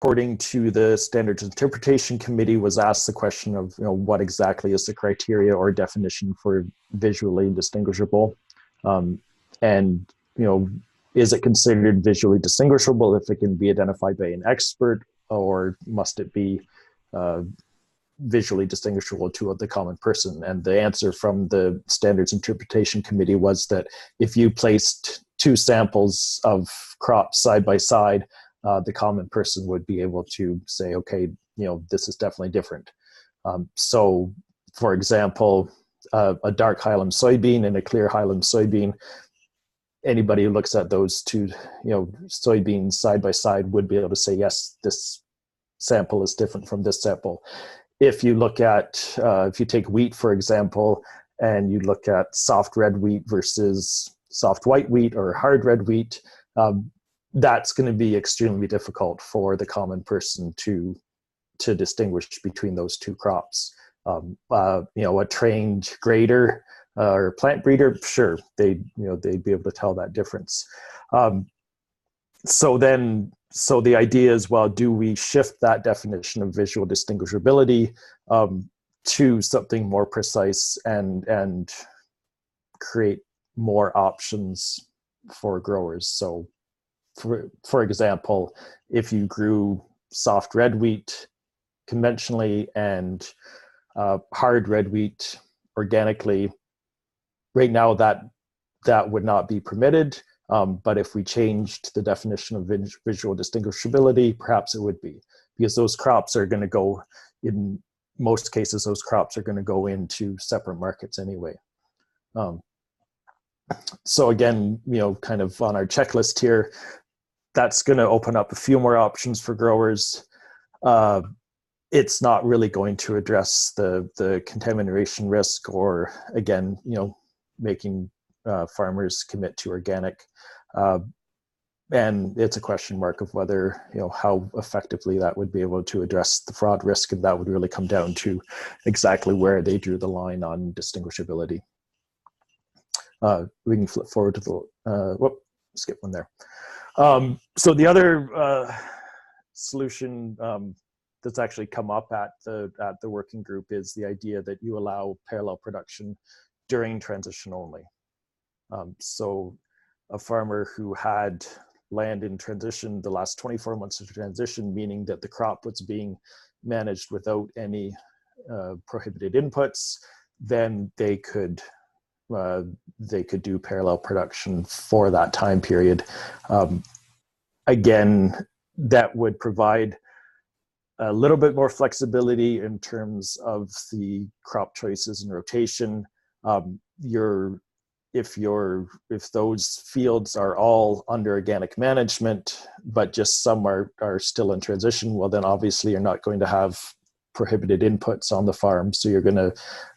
according to the Standards Interpretation Committee, was asked the question of, what exactly is the criteria or definition for visually distinguishable, and is it considered visually distinguishable if it can be identified by an expert, or must it be visually distinguishable to the common person? And the answer from the Standards Interpretation Committee was that if you placed two samples of crops side by side, the common person would be able to say, okay, this is definitely different. So, for example, a dark Highland soybean and a clear Highland soybean, anybody who looks at those two, soybeans side by side would be able to say, yes, this sample is different from this sample. If you look at, if you take wheat, for example, and you look at soft red wheat versus soft white wheat or hard red wheat, that's going to be extremely difficult for the common person to distinguish between those two crops. A trained grader or plant breeder, sure, they'd be able to tell that difference. So the idea is, well, do we shift that definition of visual distinguishability to something more precise and create more options for growers? So, for example, if you grew soft red wheat conventionally and hard red wheat organically, right now that would not be permitted. But if we changed the definition of visual distinguishability, perhaps it would be, because those crops are going to go, in most cases, those crops are going to go into separate markets anyway. So again, kind of on our checklist here, that's going to open up a few more options for growers. It's not really going to address the contamination risk, or again, making farmers commit to organic. And it's a question mark of whether, how effectively that would be able to address the fraud risk, and that would really come down to exactly where they drew the line on distinguishability. We can flip forward to the, skip one there. So the other solution that's actually come up at the working group is the idea that you allow parallel production during transition only. So a farmer who had land in transition the last 24 months of transition, meaning that the crop was being managed without any prohibited inputs, then they could do parallel production for that time period. Again, that would provide a little bit more flexibility in terms of the crop choices and rotation. If those fields are all under organic management, but just some are still in transition, well, then obviously you're not going to have prohibited inputs on the farm, so you're going to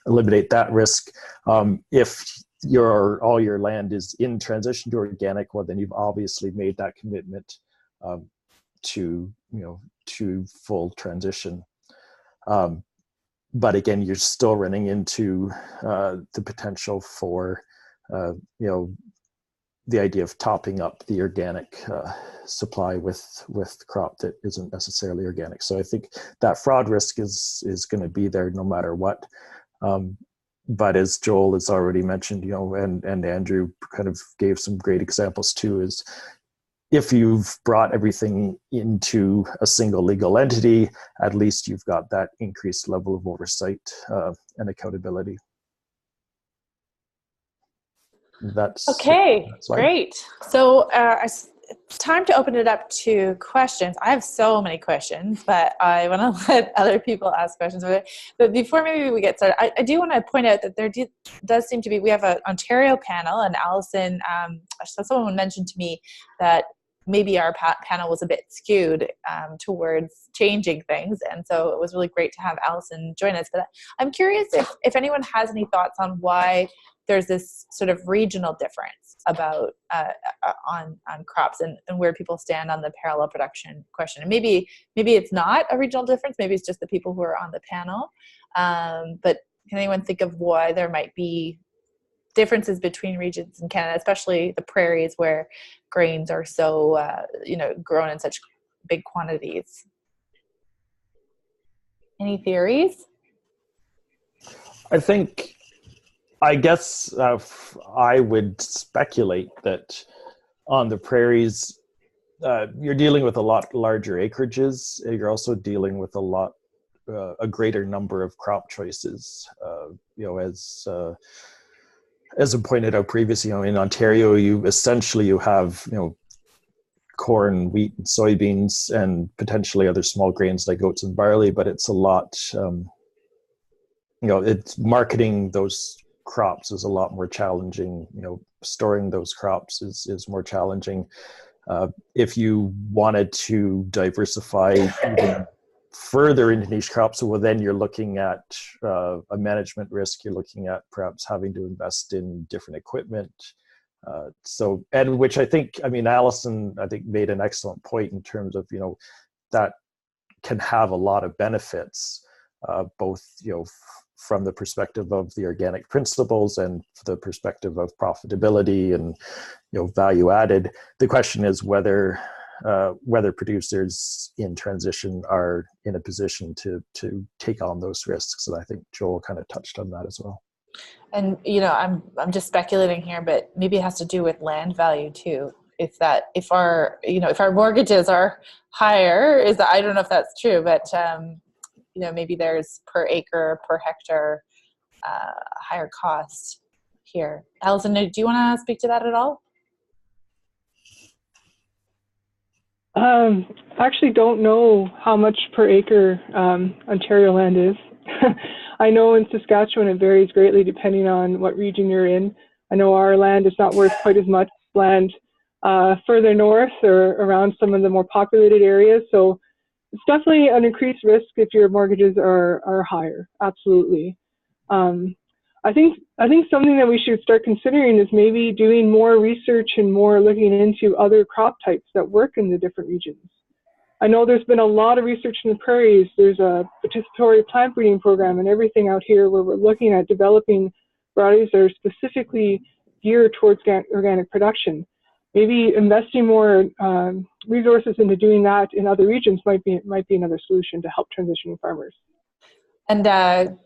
eliminate that risk. If all your land is in transition to organic, well, then you've obviously made that commitment to full transition. But again, you're still running into the potential for the idea of topping up the organic supply with crop that isn't necessarily organic. So I think that fraud risk is going to be there no matter what. But as Joel has already mentioned, and Andrew kind of gave some great examples too, is if you've brought everything into a single legal entity, at least you've got that increased level of oversight and accountability. That's okay. Great. So it's time to open it up to questions. I have so many questions, but I want to let other people ask questions. But before maybe we get started, I do want to point out that there does seem to be, we have an Ontario panel, and Allison, so someone mentioned to me that maybe our panel was a bit skewed towards changing things. And so it was really great to have Allison join us. But I'm curious if anyone has any thoughts on why there's this sort of regional difference about on crops and where people stand on the parallel production question. And maybe it's not a regional difference. Maybe it's just the people who are on the panel. But can anyone think of why there might be differences between regions in Canada, especially the prairies where grains are so, grown in such big quantities? Any theories? I guess I would speculate that on the prairies, you're dealing with a lot larger acreages. You're also dealing with a greater number of crop choices. As I pointed out previously, in Ontario, you have corn, wheat, and soybeans, and potentially other small grains like oats and barley. But it's a lot. It's marketing those crops is a lot more challenging. Storing those crops is more challenging. If you wanted to diversify even further into niche crops, well, then you're looking at a management risk. You're looking at perhaps having to invest in different equipment. Which Allison, made an excellent point in terms of, that can have a lot of benefits, both, from the perspective of the organic principles and the perspective of profitability and, value added. The question is whether producers in transition are in a position to take on those risks. And I think Joel kind of touched on that as well. And I'm just speculating here, but maybe it has to do with land value too. If our mortgages are higher, I don't know if that's true, but maybe there's per acre, per hectare, higher cost here. Allison, do you want to speak to that at all? Actually don't know how much per acre Ontario land is. I know in Saskatchewan it varies greatly depending on what region you're in. I know our land is not worth quite as much land further north or around some of the more populated areas. So it's definitely an increased risk if your mortgages are higher. Absolutely. I think something that we should start considering is maybe doing more research and more looking into other crop types that work in the different regions. I know there's been a lot of research in the prairies. There's a participatory plant breeding program and everything out here where we're looking at developing varieties that are specifically geared towards organic production. Maybe investing more resources into doing that in other regions might be another solution to help transitioning farmers. And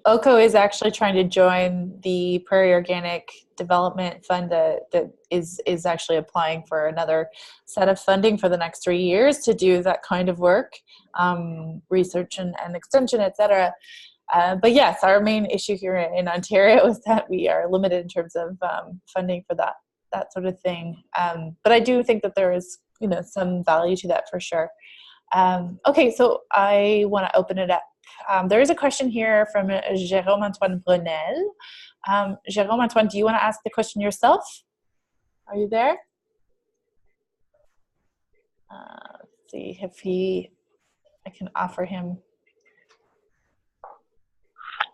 OCO is actually trying to join the Prairie Organic Development Fund that is actually applying for another set of funding for the next 3 years to do that kind of work, research and extension, etc. But yes, our main issue here in Ontario is that we are limited in terms of funding for that sort of thing. But I do think that there is some value to that for sure. Okay, so I want to open it up. There is a question here from Jérôme Antoine Brunel. Jérôme Antoine, do you want to ask the question yourself? Are you there? Let's see if I can offer him.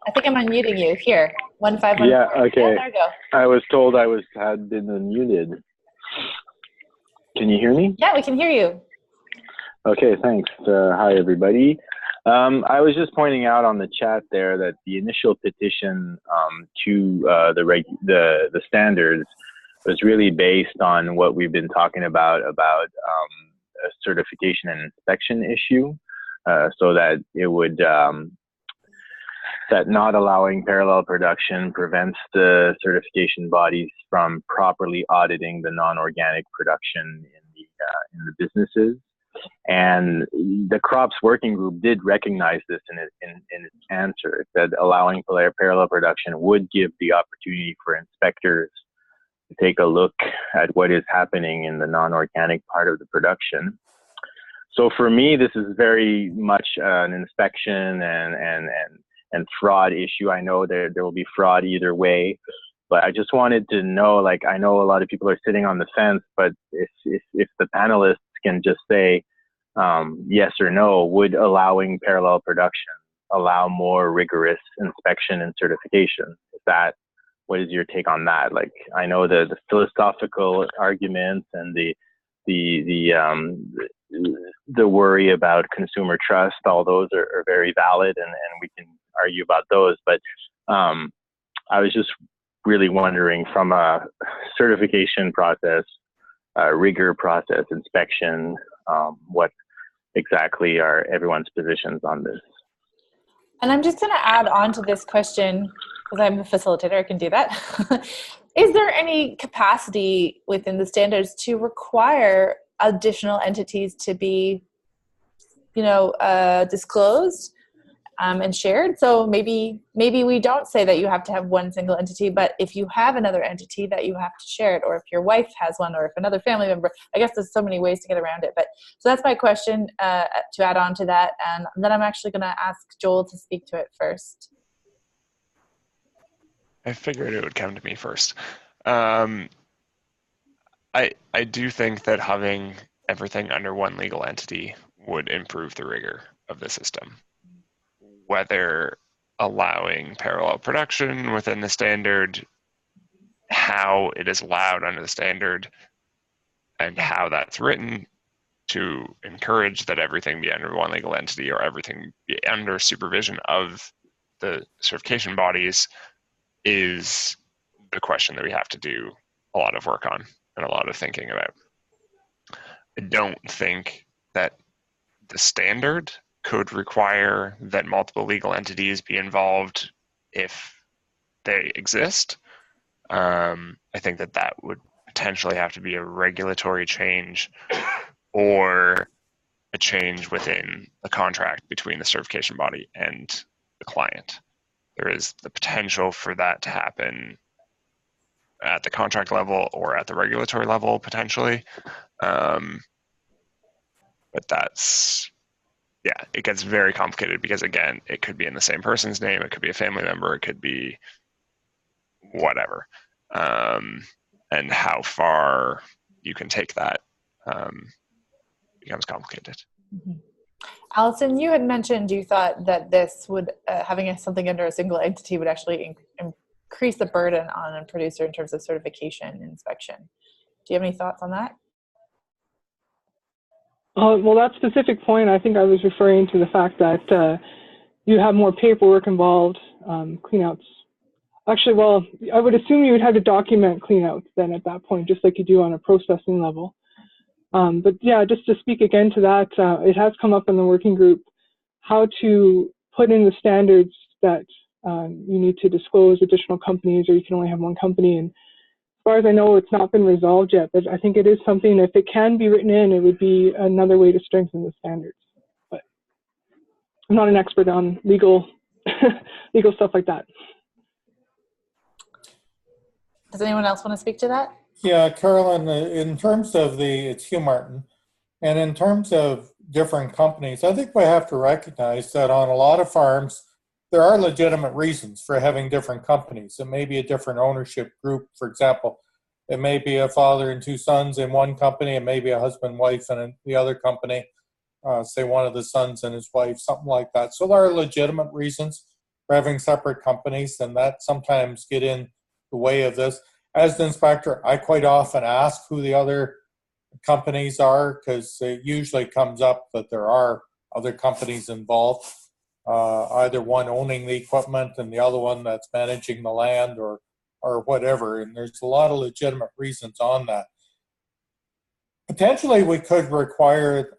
I think I'm unmuting you. Here, 1514. Yeah, okay. Yeah, there we go. I was told I had been unmuted. Can you hear me? Yeah, we can hear you. Okay, thanks. Hi, everybody. I was just pointing out on the chat there that the initial petition to the standards was really based on what we've been talking about a certification and inspection issue, so that it would that not allowing parallel production prevents the certification bodies from properly auditing the non-organic production in the businesses. And the crops working group did recognize this in its answer. It said allowing parallel production would give the opportunity for inspectors to take a look at what is happening in the non-organic part of the production. So for me, this is very much an inspection and fraud issue. I know there will be fraud either way, but I just wanted to know, I know a lot of people are sitting on the fence, but if the panelists can just say yes or no, would allowing parallel production allow more rigorous inspection and certification? What is your take on that? I know the philosophical arguments and the worry about consumer trust, all those are very valid, and we can argue about those. But I was just really wondering, from a certification process, rigor process, inspection, what exactly are everyone's positions on this. And I'm just going to add on to this question, because I'm a facilitator, I can do that. Is there any capacity within the standards to require additional entities to be, disclosed and shared? So maybe we don't say that you have to have one single entity, but if you have another entity that you have to share it, or if your wife has one, or if another family member, I guess there's so many ways to get around it. But so that's my question to add on to that. And then I'm actually going to ask Joel to speak to it first. I figured it would come to me first. I do think that having everything under one legal entity would improve the rigor of the system. Whether allowing parallel production within the standard, how it is allowed under the standard, and how that's written to encourage that everything be under one legal entity or everything be under supervision of the certification bodies is the question that we have to do a lot of work on and a lot of thinking about. I don't think that the standard could require that multiple legal entities be involved if they exist. I think that would potentially have to be a regulatory change or a change within the contract between the certification body and the client. There is the potential for that to happen at the contract level or at the regulatory level, potentially. But that's, it gets very complicated because, again, it could be in the same person's name, it could be a family member, it could be whatever. And how far you can take that becomes complicated. Mm-hmm. Allison, you had mentioned you thought that this would, having something under a single entity would actually increase the burden on a producer in terms of certification and inspection. Do you have any thoughts on that? Well, that specific point, I think I was referring to the fact that you have more paperwork involved, cleanouts. Actually, well, I would assume you would have to document cleanouts then at that point, just like you do on a processing level. But yeah, just to speak again to that, it has come up in the working group how to put in the standards that you need to disclose additional companies, or you can only have one company. And as far as I know, it's not been resolved yet, but I think it is something, if it can be written in, it would be another way to strengthen the standards. But I'm not an expert on legal stuff like that. Does anyone else want to speak to that? Yeah, Carolyn, in terms of it's Hugh Martin, and in terms of different companies, I think we have to recognize that on a lot of farms, there are legitimate reasons for having different companies. It may be a different ownership group. For example, it may be a father and two sons in one company. It may be a husband, wife, and the other company, say one of the sons and his wife, something like that. So there are legitimate reasons for having separate companies, and that sometimes get in the way of this. As the inspector, I quite often ask who the other companies are, because it usually comes up that there are other companies involved, either one owning the equipment and the other one that's managing the land or whatever. And there's a lot of legitimate reasons on that. Potentially, we could require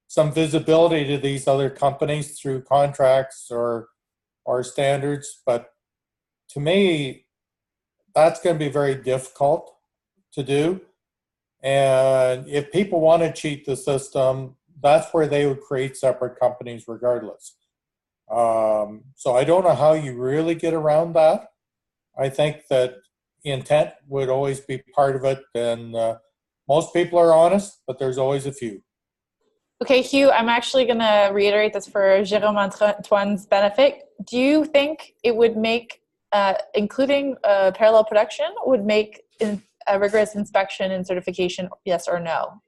some visibility to these other companies through contracts or standards, but to me, that's going to be very difficult to do. And if people want to cheat the system, that's where they would create separate companies regardless. So I don't know how you really get around that. I think that intent would always be part of it. And most people are honest, but there's always a few. Okay, Hugh, I'm actually going to reiterate this for Jérôme Antoine's benefit. Do you think it would make including parallel production would make a rigorous inspection and certification, yes or no?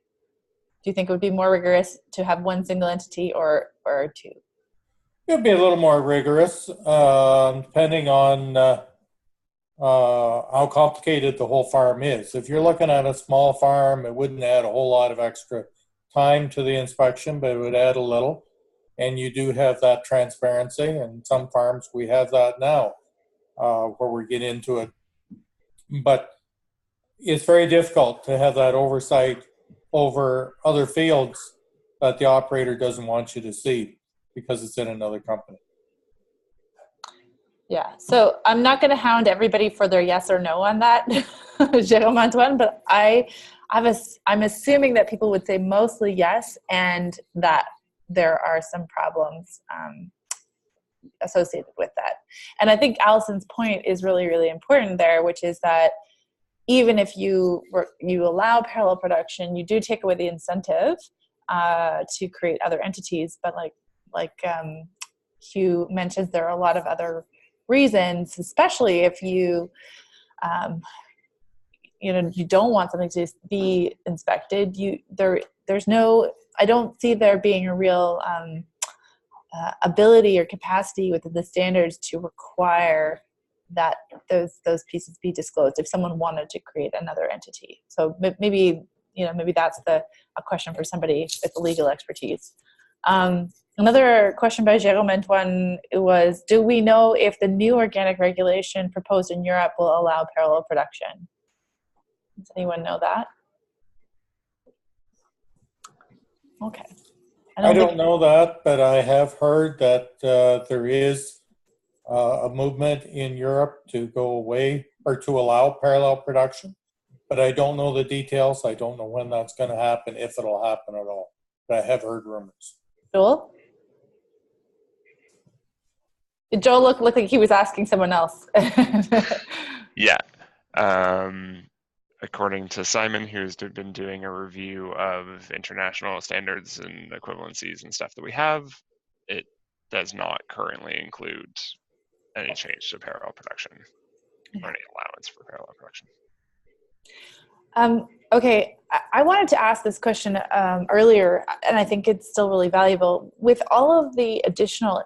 Do you think it would be more rigorous to have one single entity or two? It would be a little more rigorous, depending on how complicated the whole farm is. If you're looking at a small farm, it wouldn't add a whole lot of extra time to the inspection, but it would add a little. And you do have that transparency, and some farms we have that now. Where we get into it. But it's very difficult to have that oversight over other fields that the operator doesn't want you to see because it's in another company. Yeah, so I'm not going to hound everybody for their yes or no on that, Jérôme Antoine, but I'm assuming that people would say mostly yes, and that there are some problems associated with that. And I think Allison's point is really, really important there, which is that even if you allow parallel production, you do take away the incentive to create other entities. But like Hugh mentions, there are a lot of other reasons, especially if you don't want something to be inspected. I don't see there being a real ability or capacity within the standards to require that those pieces be disclosed if someone wanted to create another entity. So maybe that's a question for somebody with legal expertise. Another question by Jérôme Antoine was, do we know if the new organic regulation proposed in Europe will allow parallel production? Does anyone know that? Okay. I don't know that, but I have heard that there is a movement in Europe to go away or to allow parallel production, but I don't know the details. I don't know when that's going to happen, if it'll happen at all, but I have heard rumors. Joel? Joel looked like he was asking someone else. Yeah. According to Simon, who's been doing a review of international standards and equivalencies and stuff that we have, it does not currently include any change to parallel production or any allowance for parallel production. Okay, I wanted to ask this question earlier, and I think it's still really valuable. With all of the additional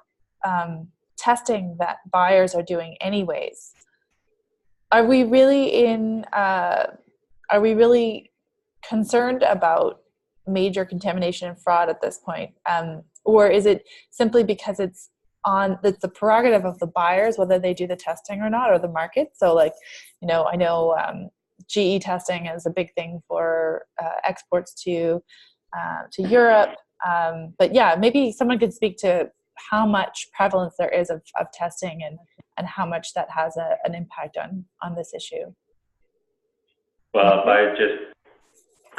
testing that buyers are doing anyways, are we really concerned about major contamination and fraud at this point? Or is it simply because it's the prerogative of the buyers whether they do the testing or not, or the market? So I know GE testing is a big thing for exports to Europe. But yeah, maybe someone could speak to how much prevalence there is of testing and how much that has an impact on this issue. Well, if I just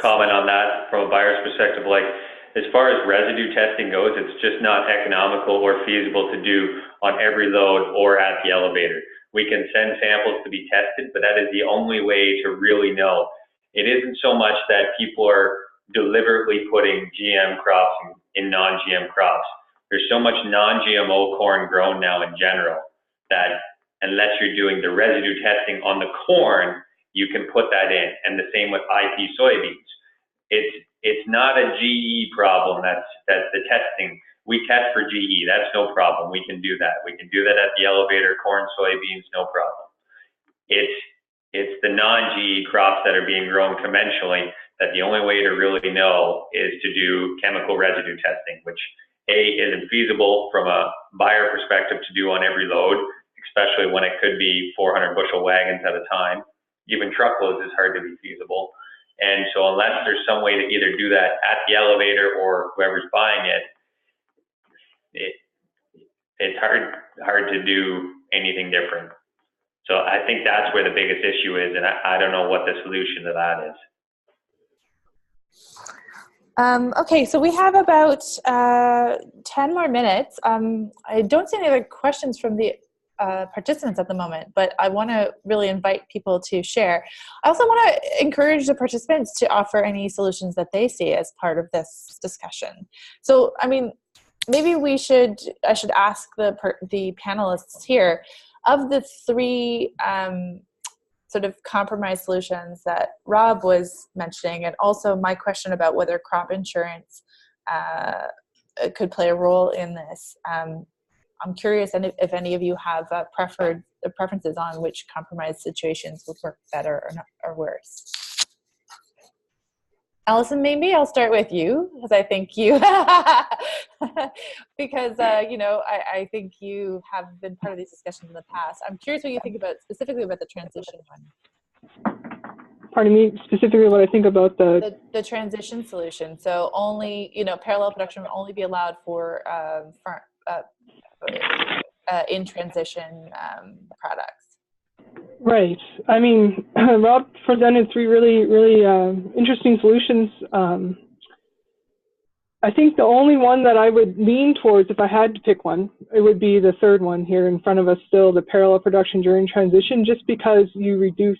comment on that from a buyer's perspective, as far as residue testing goes, it's just not economical or feasible to do on every load or at the elevator. We can send samples to be tested, but that is the only way to really know. It isn't so much that people are deliberately putting GM crops in non-GM crops. There's so much non-GMO corn grown now in general that unless you're doing the residue testing on the corn, you can put that in. And the same with IP soybeans. It's not a GE problem. That's the testing. We test for GE. That's no problem. We can do that. We can do that at the elevator, corn, soybeans, no problem. It's the non-GE crops that are being grown conventionally that the only way to really know is to do chemical residue testing, which isn't feasible from a buyer perspective to do on every load, especially when it could be 400 bushel wagons at a time. Even truckloads is hard to be feasible. And so unless there's some way to either do that at the elevator or whoever's buying it, it's hard to do anything different. So I think that's where the biggest issue is, and I don't know what the solution to that is. Okay, so we have about 10 more minutes. I don't see any other questions from the participants at the moment, but I want to really invite people to share. I also want to encourage the participants to offer any solutions that they see as part of this discussion. So, maybe I should ask the panelists here, of the three sort of compromise solutions that Rob was mentioning, and also my question about whether crop insurance could play a role in this. I'm curious if any of you have preferences on which compromise situations would work better or worse. Allison, maybe I'll start with you, because I think you, I think you have been part of these discussions in the past. I'm curious what you think specifically about the transition one. pardon me, specifically what I think about the transition solution. So only, parallel production will only be allowed for in transition products. Right. I mean, Rob presented three really, really interesting solutions. I think the only one that I would lean towards, if I had to pick one, it would be the third one here in front of us still, the parallel production during transition, just because you reduce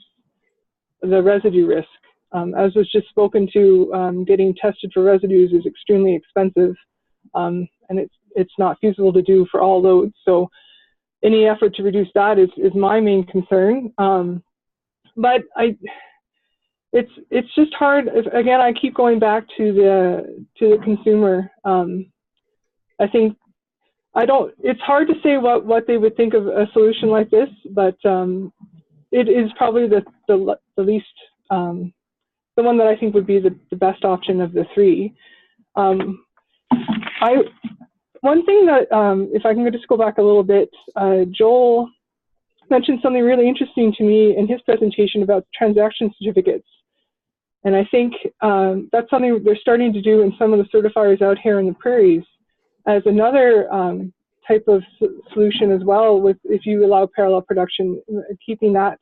the residue risk. As was just spoken to, getting tested for residues is extremely expensive, and it's not feasible to do for all loads. So any effort to reduce that is my main concern. But it's just hard. Again, I keep going back to the consumer. I think it's hard to say what they would think of a solution like this, but it is probably the least, the one that I think would be the best option of the three. One thing that, if I can just go back a little bit, Joel mentioned something really interesting to me in his presentation about transaction certificates. And I think that's something they're starting to do in some of the certifiers out here in the prairies as another type of solution as well, with if you allow parallel production, keeping that,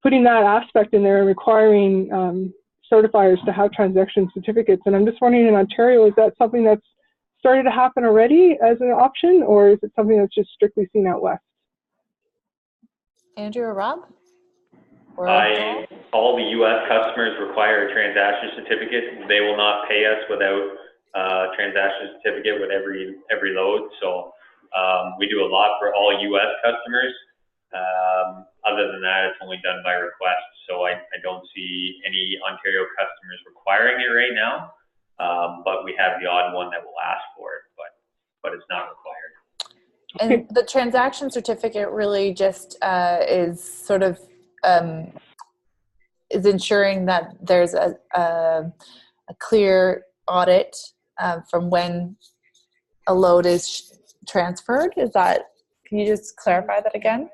putting that aspect in there and requiring certifiers to have transaction certificates. And I'm just wondering, in Ontario, is that something that's started to happen already as an option, or is it something that's just strictly seen out west? Andrew or Rob? All the U.S. customers require a transaction certificate. They will not pay us without a transaction certificate with every load. So we do a lot for all U.S. customers. Other than that, it's only done by request. So I don't see any Ontario customers requiring it right now. But we have the odd one that will ask for it, but it's not required. And the transaction certificate really just is sort of is ensuring that there's a clear audit from when a load is transferred. Is that? Can you just clarify that again?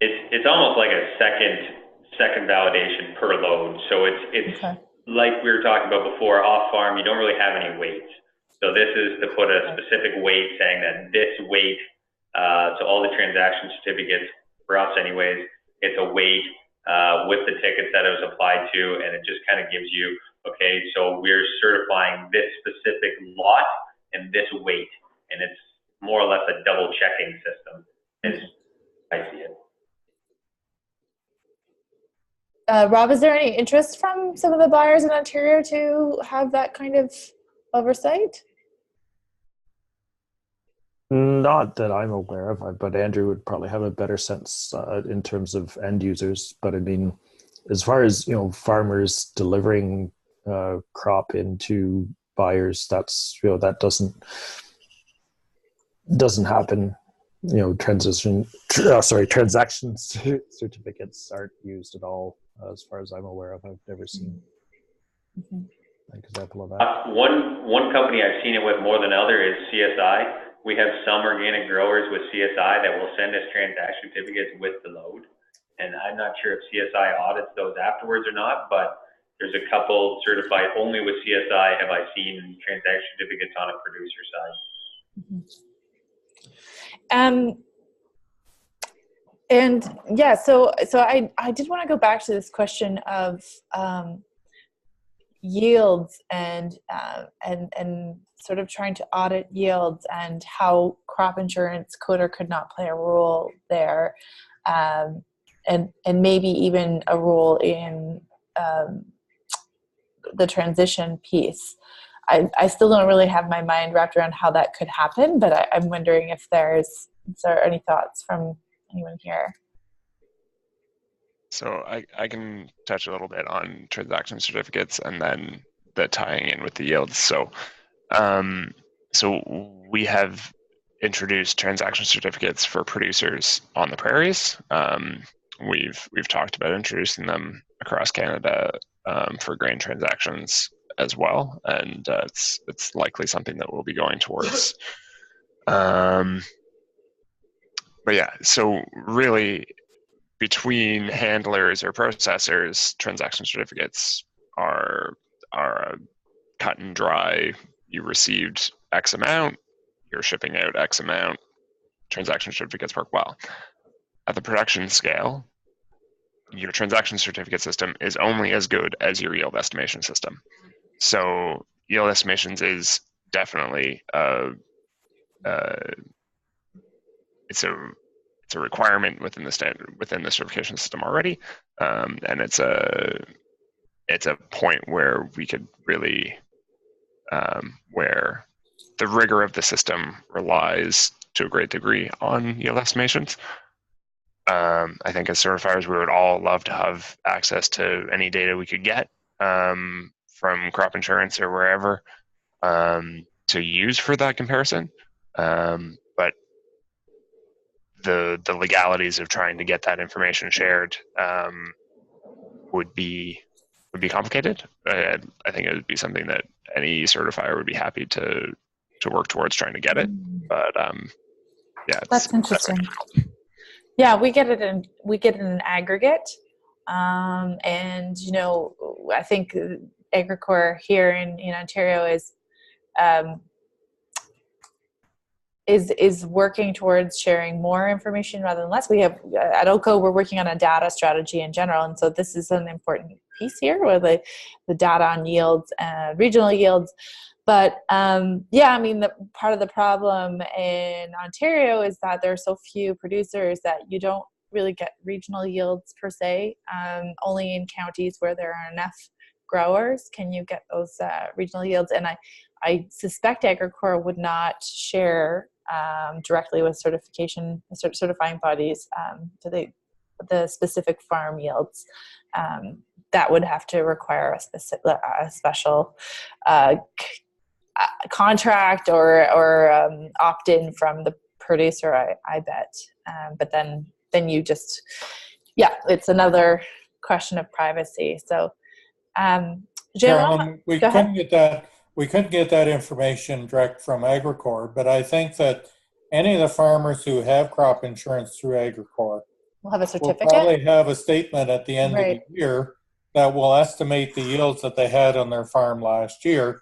It's almost like a second validation per load. So it's okay. Like we were talking about before, off farm, you don't really have any weights. So this is to put a specific weight saying that this weight, so all the transaction certificates for us anyways, it's a weight with the tickets that it was applied to, and it just kind of gives you, okay, so we're certifying this specific lot and this weight, and it's more or less a double checking system, as I see it. Rob, is there any interest from some of the buyers in Ontario to have that kind of oversight? Not that I'm aware of, but Andrew would probably have a better sense in terms of end users. But I mean, as far as farmers delivering crop into buyers, that's that doesn't happen. Transaction certificates aren't used at all, as far as I'm aware of. I've never seen an example of that. One company I've seen it with more than other is CSI. We have some organic growers with CSI that will send us transaction certificates with the load, and I'm not sure if CSI audits those afterwards or not, but there's a couple certified only with CSI have I seen transaction certificates on a producer side. And yeah, so I did want to go back to this question of yields and sort of trying to audit yields and how crop insurance could or could not play a role there, and maybe even a role in the transition piece. I still don't really have my mind wrapped around how that could happen, but I'm wondering if there any thoughts from anyone here. So I can touch a little bit on transaction certificates and then the tying in with the yields. So we have introduced transaction certificates for producers on the prairies. We've talked about introducing them across Canada for grain transactions as well, and it's likely something that we'll be going towards. But yeah, so really, between handlers or processors, transaction certificates are a cut and dry. You received X amount, you're shipping out X amount. Transaction certificates work well. At the production scale, your transaction certificate system is only as good as your yield estimation system. So yield estimations is definitely it's a requirement within the certification system already, and it's a point where we could really where the rigor of the system relies to a great degree on yield estimations. I think as certifiers, we would all love to have access to any data we could get from crop insurance or wherever to use for that comparison. But the legalities of trying to get that information shared would be complicated. I think it would be something that any certifier would be happy to work towards trying to get it. But yeah, that's interesting. Yeah, we get it in an aggregate, and I think Agricor here in Ontario is working towards sharing more information rather than less. We have at OCO, we're working on a data strategy in general, and so this is an important piece here with the data on yields, regional yields. But the part of the problem in Ontario is that there are so few producers that you don't really get regional yields per se. Only in counties where there are enough growers can you get those regional yields. And I suspect Agricor would not share directly with certifying bodies to the specific farm yields. That would have to require a special contract or opt-in from the producer, I bet. But then you just, it's another question of privacy. So, Carolyn, we couldn't get that information direct from Agricor, but I think that any of the farmers who have crop insurance through Agricor we'll have a certificate. Will probably have a statement at the end of the year that will estimate the yields that they had on their farm last year.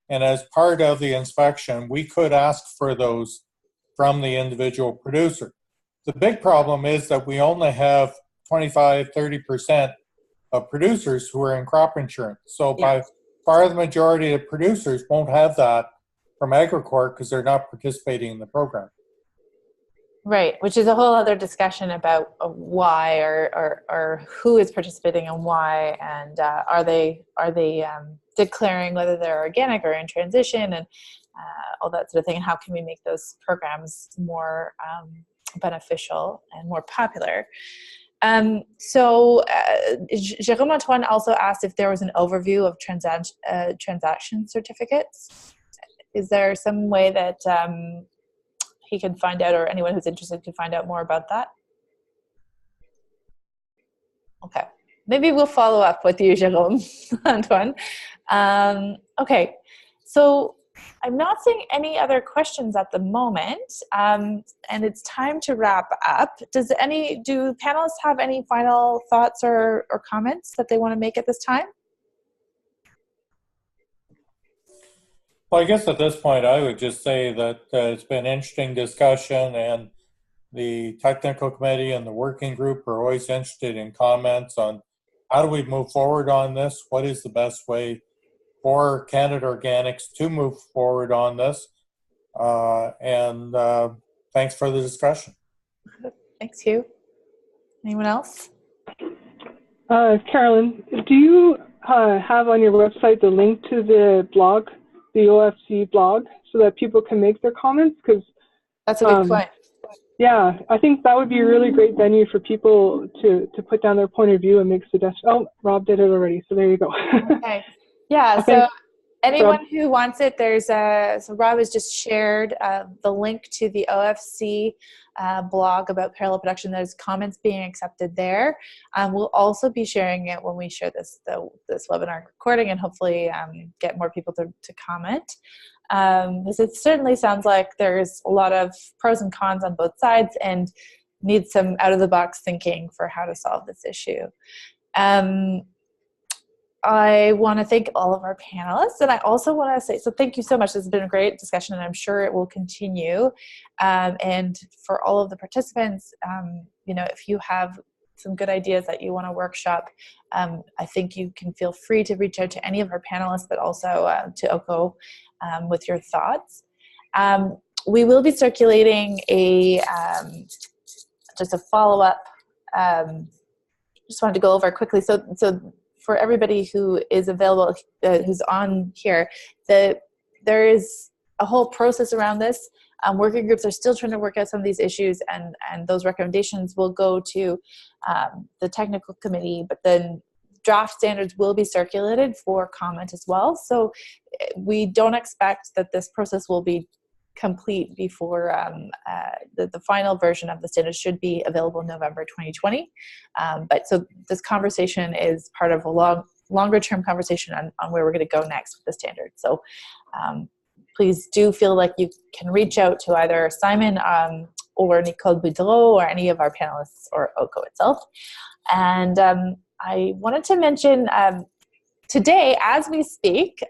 And as part of the inspection, we could ask for those from the individual producer. The big problem is that we only have 25-30% of producers who are in crop insurance. So by far the majority of producers won't have that from Agricor because they're not participating in the program. Right, which is a whole other discussion about why or who is participating and why, and are they declaring whether they're organic or in transition, and all that sort of thing, and how can we make those programs more beneficial and more popular. So Jérôme Antoine also asked if there was an overview of transaction certificates. Is there some way that he can find out, or anyone who's interested can find out more about that? Okay, maybe we'll follow up with you, Jérôme Antoine. Okay, so I'm not seeing any other questions at the moment, and it's time to wrap up. Do panelists have any final thoughts or comments that they want to make at this time? Well, I guess at this point, I would just say that it's been an interesting discussion, and the technical committee and the working group are always interested in comments on how do we move forward on this? What is the best way for Canada Organics to move forward on this? And thanks for the discussion. Thanks, Hugh. Anyone else? Carolyn, do you have on your website the link to the blog, the OFC blog, so that people can make their comments? Because that's a good point. Yeah, I think that would be a really great venue for people to put down their point of view and make suggestions. Oh, Rob did it already, so there you go. Okay. Yeah, okay. So anyone who wants it, so Rob has just shared the link to the OFC blog about parallel production. There's comments being accepted there. We'll also be sharing it when we share this webinar recording, and hopefully get more people to comment. Because it certainly sounds like there's a lot of pros and cons on both sides, and need some out-of-the-box thinking for how to solve this issue. I want to thank all of our panelists, and I also want to say, so thank you so much. This has been a great discussion, and I'm sure it will continue. And for all of the participants, if you have some good ideas that you want to workshop, I think you can feel free to reach out to any of our panelists, but also to OCO with your thoughts. We will be circulating just a follow-up. Just wanted to go over quickly. So for everybody who is available, who's on here, there is a whole process around this. Working groups are still trying to work out some of these issues, and those recommendations will go to the technical committee, but then draft standards will be circulated for comment as well. So we don't expect that this process will be complete before the final version of the standard should be available in November 2020. But so this conversation is part of a longer term conversation on where we're going to go next with the standard. So please do feel like you can reach out to either Simon or Nicole Boudreau or any of our panelists or OCO itself. And I wanted to mention today, as we speak,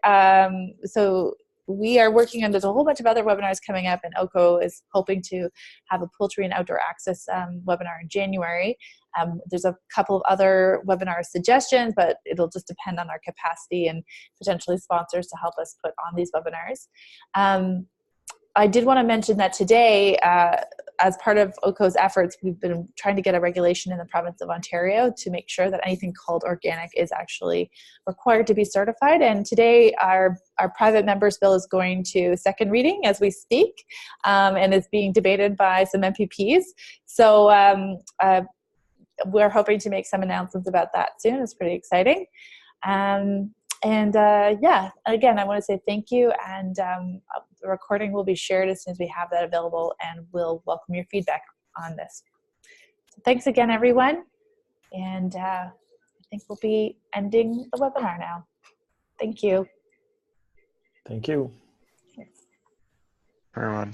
so we are working on, there's a whole bunch of other webinars coming up, and OCO is hoping to have a poultry and outdoor access webinar in January. There's a couple of other webinar suggestions, but it'll just depend on our capacity and potentially sponsors to help us put on these webinars. I did want to mention that today, as part of OCO's efforts, we've been trying to get a regulation in the province of Ontario to make sure that anything called organic is actually required to be certified. And today, our private members bill is going to second reading as we speak, and is being debated by some MPPs. So we're hoping to make some announcements about that soon. It's pretty exciting. Yeah, again, I want to say thank you, and the recording will be shared as soon as we have that available, and we'll welcome your feedback on this. So thanks again, everyone, and I think we'll be ending the webinar now. Thank you. Thank you. Everyone.